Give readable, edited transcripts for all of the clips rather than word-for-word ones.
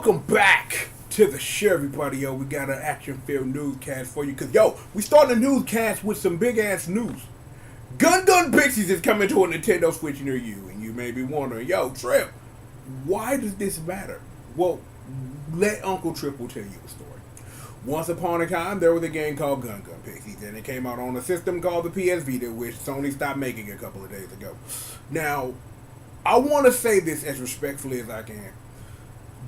Welcome back to the show, everybody. Yo, we got an action-filled newscast for you. Because, yo, we starting a newscast with some big-ass news. Gun Pixies is coming to a Nintendo Switch near you. And you may be wondering, yo, Trip, why does this matter? Well, let Uncle Triple tell you a story. Once upon a time, there was a game called Gun Pixies. And it came out on a system called the PS Vita, which Sony stopped making a couple of days ago. Now, I want to say this as respectfully as I can.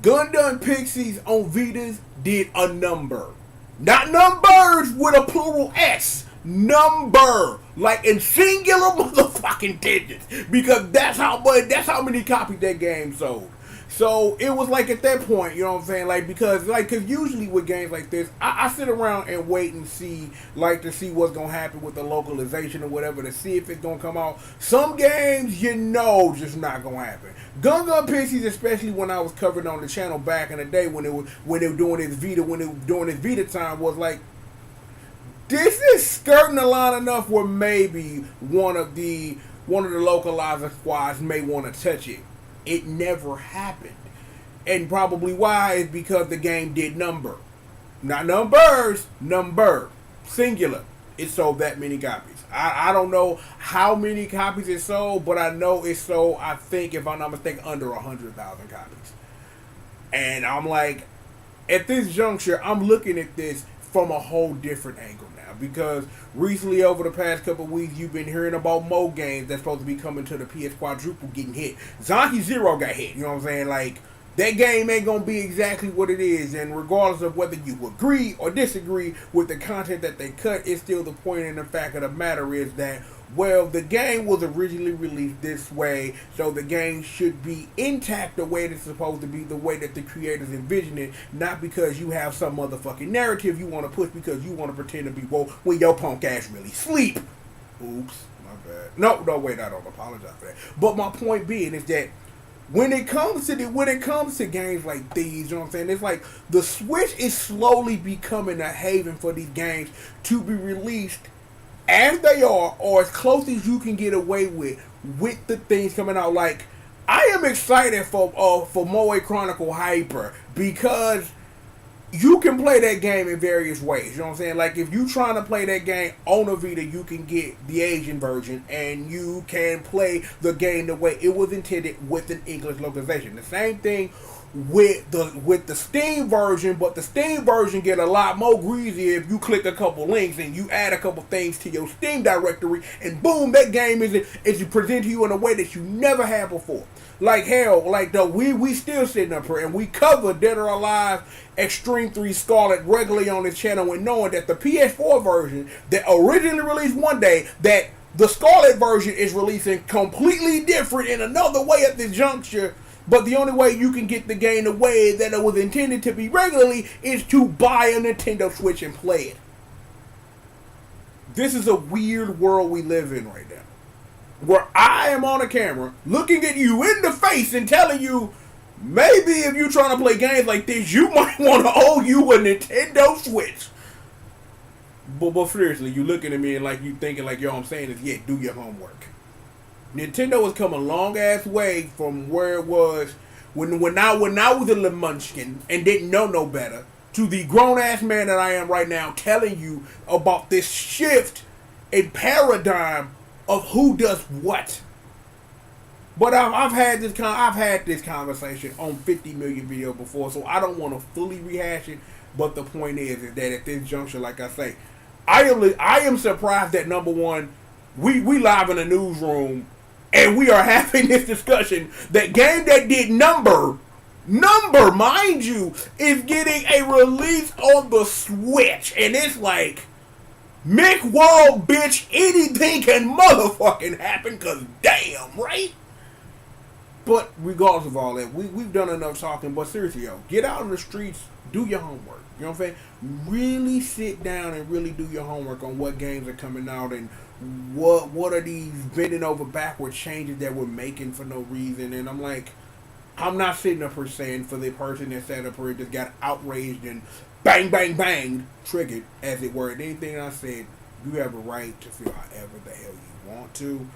Gun Pixies on Vitas did a number. Not numbers with a plural S. Number. Like in singular motherfucking digits. Because that's how many copies that game sold. So it was like at that point, you know what I'm saying? Like because usually with games like this, I sit around and wait and see, like to see what's gonna happen with the localization or whatever, to see if it's gonna come out. Some games, you know, just not gonna happen. Gun Pixies, especially when I was covering on the channel back in the day when they were doing this Vita time, was like, this is skirting the line enough where maybe one of the localizer squads may want to touch it. It never happened. And probably why is because the game did number. Not numbers, number. Singular. It sold that many copies. I don't know how many copies it sold, but I know it sold, I think, if I'm not mistaken, under 100,000 copies. And I'm like, at this juncture, I'm looking at this from a whole different angle now. Because recently, over the past couple of weeks, you've been hearing about more games that's supposed to be coming to the PS Quadruple getting hit. Zombie Zero got hit, you know what I'm saying? Like, that game ain't going to be exactly what it is. And regardless of whether you agree or disagree with the content that they cut, it's still the point and the fact of the matter is that, well, the game was originally released this way, so the game should be intact the way it's supposed to be, the way that the creators envision it, not because you have some motherfucking narrative you want to push because you want to pretend to be woke when your punk ass really sleep. Oops, my bad. No, wait, I don't apologize for that. But my point being is that when it comes to games like these, you know what I'm saying, it's like the Switch is slowly becoming a haven for these games to be released as they are, or as close as you can get away with the things coming out. Like, I am excited for Moe Chronicle Hyper because you can play that game in various ways. You know what I'm saying? Like, if you trying to play that game on a Vita, you can get the Asian version, and you can play the game the way it was intended with an English localization. The same thing with the Steam version, but the Steam version get a lot more greasy if you click a couple links and you add a couple things to your Steam directory, and boom, that game is presented to you in a way that you never had before. Like hell, like we still sitting up here and we cover Dead or Alive Extreme 3 Scarlet regularly on this channel, and knowing that the PS4 version that originally released one day, that the Scarlet version is releasing completely different in another way at this juncture. But the only way you can get the game the way that it was intended to be regularly is to buy a Nintendo Switch and play it. This is a weird world we live in right now, where I am on a camera looking at you in the face and telling you, maybe if you're trying to play games like this, you might want to owe you a Nintendo Switch. But seriously, you looking at me and like you thinking like, yo, I'm saying is, yeah, do your homework. Nintendo has come a long ass way from where it was when I was a little munchkin and didn't know no better, to the grown ass man that I am right now, telling you about this shift in paradigm of who does what. But I've had this conversation on 50 million videos before, so I don't want to fully rehash it. But the point is that at this juncture, like I say, I am surprised that, number one, we live in a newsroom and we are having this discussion. That game that did number, mind you, is getting a release on the Switch, and it's like, Mick World, bitch, anything can motherfucking happen, cause damn, right? But regardless of all that, we've done enough talking. But seriously, yo, get out in the streets, do your homework. You know what I'm saying? Really sit down and really do your homework on what games are coming out and what are these bending over backward changes that we're making for no reason. And I'm like, I'm not sitting up here saying for the person that sat up here just got outraged and bang, triggered, as it were. And anything I said, you have a right to feel however the hell you want to.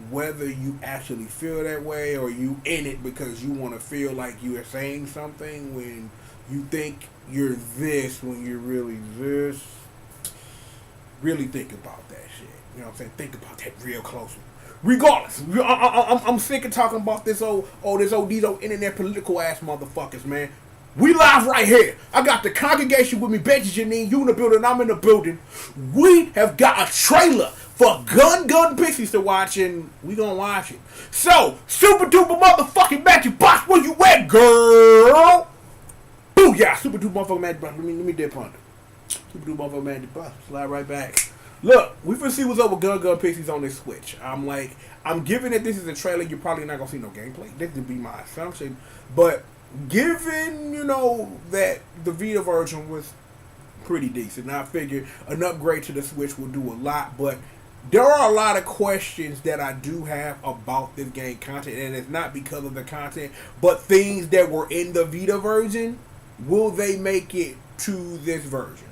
whether you actually feel that way or you in it because you want to feel like you are saying something when you think you're this when you're really this. Really think about that shit. You know what I'm saying? Think about that real closely. Regardless, I'm sick of talking about these old internet political ass motherfuckers, man. We live right here. I got the congregation with me, Betty Janine, you in the building, I'm in the building. We have got a trailer for Gun Pixies to watch, and we gonna watch it. So, super duper motherfucking magic box, where you at, girl? Booyah, super duper motherfucking magic box. Let me dip under. Super duper motherfucking magic box. Slide right back. Look, we finna see what's up with Gun Pixies on this Switch. I'm giving it this is a trailer, you're probably not gonna see no gameplay. This would be my assumption. But given, that the Vita version was pretty decent, I figured an upgrade to the Switch will do a lot, but there are a lot of questions that I do have about this game content, and it's not because of the content, but things that were in the Vita version, will they make it to this version?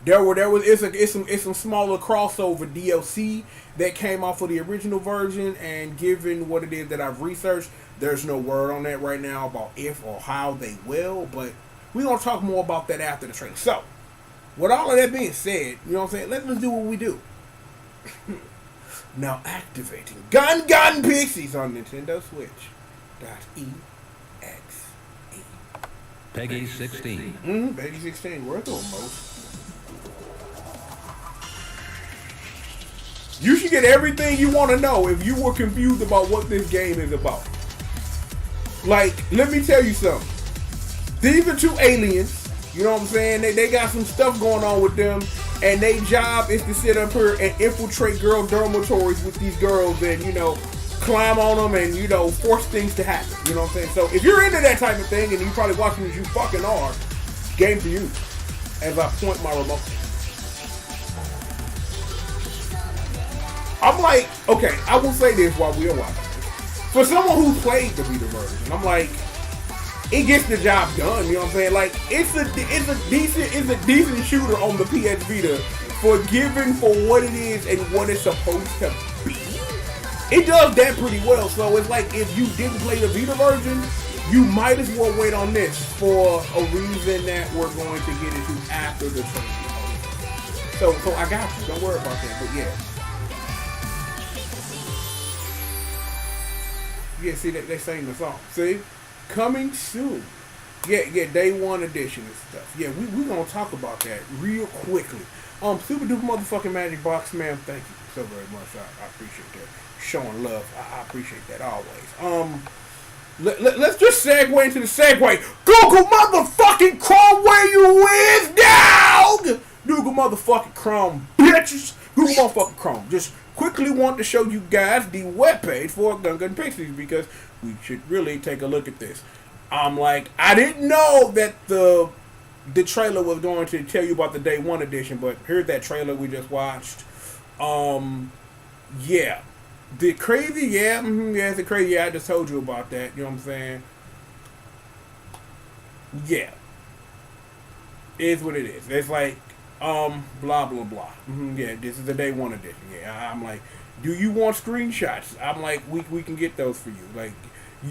It's some smaller crossover DLC that came off of the original version, and given what it is that I've researched, there's no word on that right now about if or how they will, but we're going to talk more about that after the trailer. So, with all of that being said, you know what I'm saying, let's do what we do. Now activating Gun Pixies on Nintendo Switch. .exe. Peggy 16. Peggy 16, worth almost. You should get everything you want to know if you were confused about what this game is about. Like, let me tell you something. These are two aliens, you know what I'm saying? They got some stuff going on with them, and their job is to sit up here and infiltrate girl dormitories with these girls and, climb on them and, force things to happen. You know what I'm saying? So, if you're into that type of thing, and you're probably watching as you fucking are, game for you. As I point my remote. I'm like, okay, I will say this while we are watching. For someone who played the Vita version, I'm like, it gets the job done. You know what I'm saying? Like, it's a decent shooter on the PS Vita, forgiven for what it is and what it's supposed to be. It does that pretty well. So it's like if you didn't play the Vita version, you might as well wait on this for a reason that we're going to get into after the trailer. So I got you. Don't worry about that. But yeah. Yeah, see, they sang the song. See? Coming soon. Yeah, day one edition and stuff. Yeah, we gonna talk about that real quickly. Super duper motherfucking magic box, man. Thank you so very much. I appreciate that. Showing love. I appreciate that always. Let's just segue into the segue. Google motherfucking Chrome, where you is, dog? Google motherfucking Chrome, bitches. Google motherfucking Chrome. Just quickly want to show you guys the webpage for Gun Pixies because we should really take a look at this. I didn't know that the trailer was going to tell you about the day one edition, but here's that trailer we just watched. Yeah. The crazy, yeah, it's the crazy, I just told you about that, you know what I'm saying? Yeah. It is what it is. It's like, blah, blah, blah. Yeah, this is the day one edition. Yeah, I'm like, do you want screenshots? I'm like, we can get those for you. Like,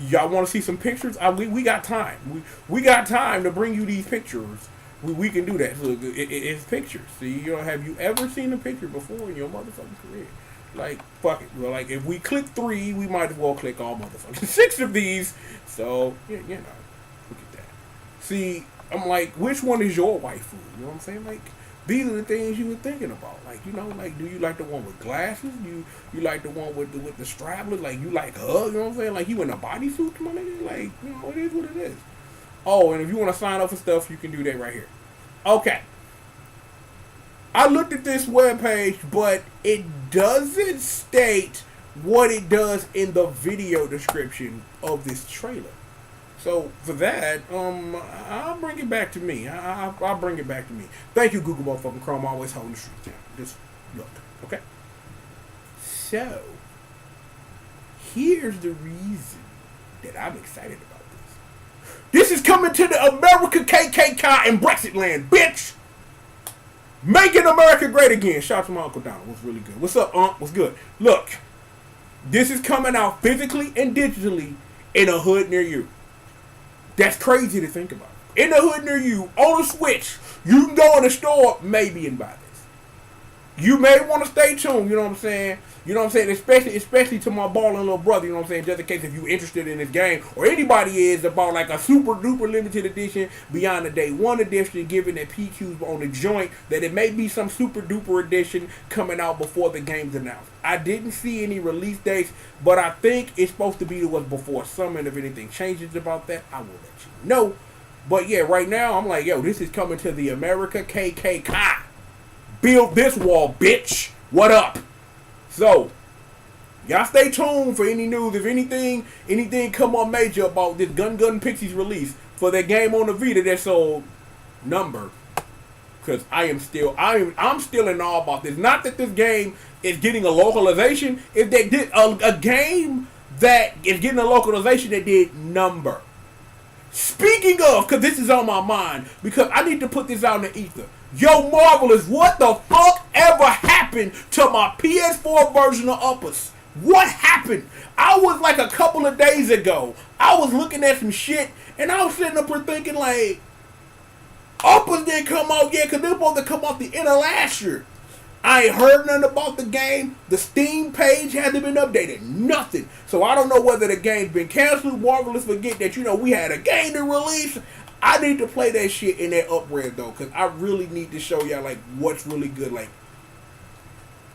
y'all want to see some pictures? We got time. We got time to bring you these pictures. We can do that. Look, it's pictures. See, have you ever seen a picture before in your motherfucking career? Like, fuck it. Well, like, if we click 3, we might as well click all motherfucking 6 of these. So, yeah, look at that. See, I'm like, which one is your waifu? You know what I'm saying? Like, these are the things you were thinking about. Like, like, do you like the one with glasses? You like the one with the strapless? Like, you like her? You know what I'm saying? Like, you in a bodysuit, my nigga? Like, it is what it is. Oh, and if you want to sign up for stuff, you can do that right here. Okay. I looked at this webpage, but it doesn't state what it does in the video description of this trailer. So for that, I'll bring it back to me. I'll bring it back to me. Thank you, Google motherfucking Chrome, always holding the street down. Just look, okay? So here's the reason that I'm excited about this. This is coming to the America KKK and Brexit land, bitch. Making America great again. Shout out to my Uncle Donald. Was really good. What's up, Unc? What's good? Look, This is coming out physically and digitally in a hood near you. That's crazy to think about. In the hood near you, on a Switch, you can go in the store maybe and buy this. You may want to stay tuned, you know what I'm saying? You know what I'm saying? Especially to my balling little brother, you know what I'm saying? Just in case if you're interested in this game, or anybody is, about like a super duper limited edition beyond the day one edition, given that PQ's on the joint, that it may be some super duper edition coming out before the game's announced. I didn't see any release dates, but I think it's supposed to be what's before summer, and if anything changes about that, I will let you know. But yeah, right now, I'm like, yo, this is coming to the America KKK. Build this wall, bitch. What up? So, y'all stay tuned for any news. If anything come on major about this Gun Pixies release for that game on the Vita that's sold number. Because I'm still in awe about this. Not that this game is getting a localization. If they did a game that is getting a localization that did number. Speaking of, because this is on my mind, because I need to put this out in the ether. Yo, Marvelous, what the fuck ever happened to my PS4 version of Uppers? What happened? I was like a couple of days ago, I was looking at some shit, and I was sitting up here thinking like, Uppers didn't come out yet, because they're supposed to come out the end of last year. I ain't heard nothing about the game. The Steam page hasn't been updated. Nothing. So I don't know whether the game's been canceled. Marvelous forget that, we had a game to release. I need to play that shit in that upgrade though, because I really need to show y'all like what's really good. Like,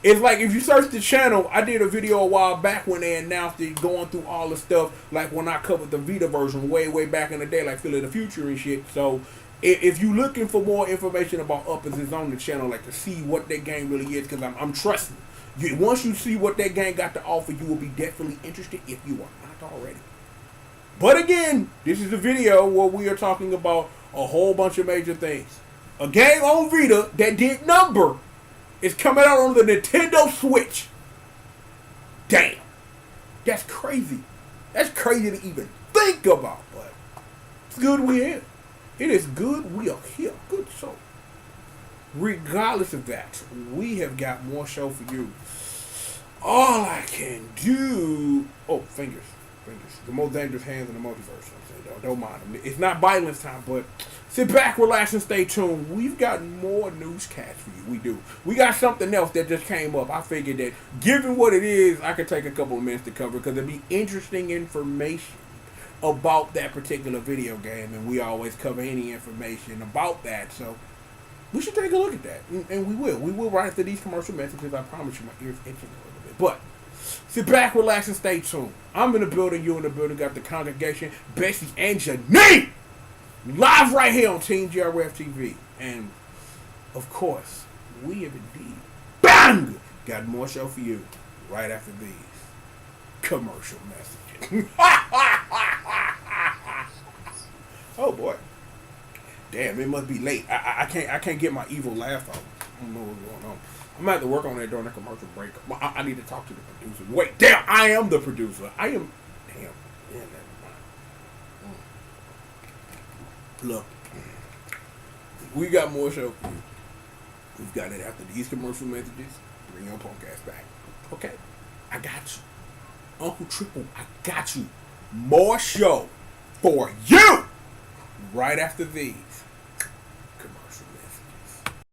it's like if you search the channel, I did a video a while back when they announced it, going through all the stuff, like when I covered the Vita version way back in the day, like Phil of the Future and shit. So if you looking for more information about Uppers, it's on the channel, like to see what that game really is, because I'm trusting you. Once you see what that game got to offer, you will be definitely interested if you are not already. But again, this is a video where we are talking about a whole bunch of major things. A game on Vita that did number is coming out on the Nintendo Switch. Damn. That's crazy. That's crazy to even think about, but it's good we're here. It is good we are here. Good show. Regardless of that, we have got more show for you. All I can do... Oh, fingers. The most dangerous hands in the multiverse. Don't mind them. It's not violence time, but sit back, relax, and stay tuned. We've got more newscasts for you. We do. We got something else that just came up. I figured that, given what it is, I could take a couple of minutes to cover, because it'd be interesting information about that particular video game, and we always cover any information about that. So we should take a look at that, and we will. We will right after these commercial messages. I promise you, my ears itching a little bit, but. Sit back, relax, and stay tuned. I'm in the building, you in the building, got the congregation, Bessie and Janine, live right here on Team GRF TV. And, of course, we have indeed, bang, got more show for you right after these commercial messages. Oh, boy. Damn, it must be late. I can't get my evil laugh out. I don't know what's going on. I'm going to have to work on that during the commercial break. I need to talk to the producer. Wait, damn, I am the producer. Damn. Yeah, never mind. Look, we got more show for you. We've got it after these commercial messages. Bring your punk ass back. Okay, I got you. Uncle Triple, I got you. More show for you right after these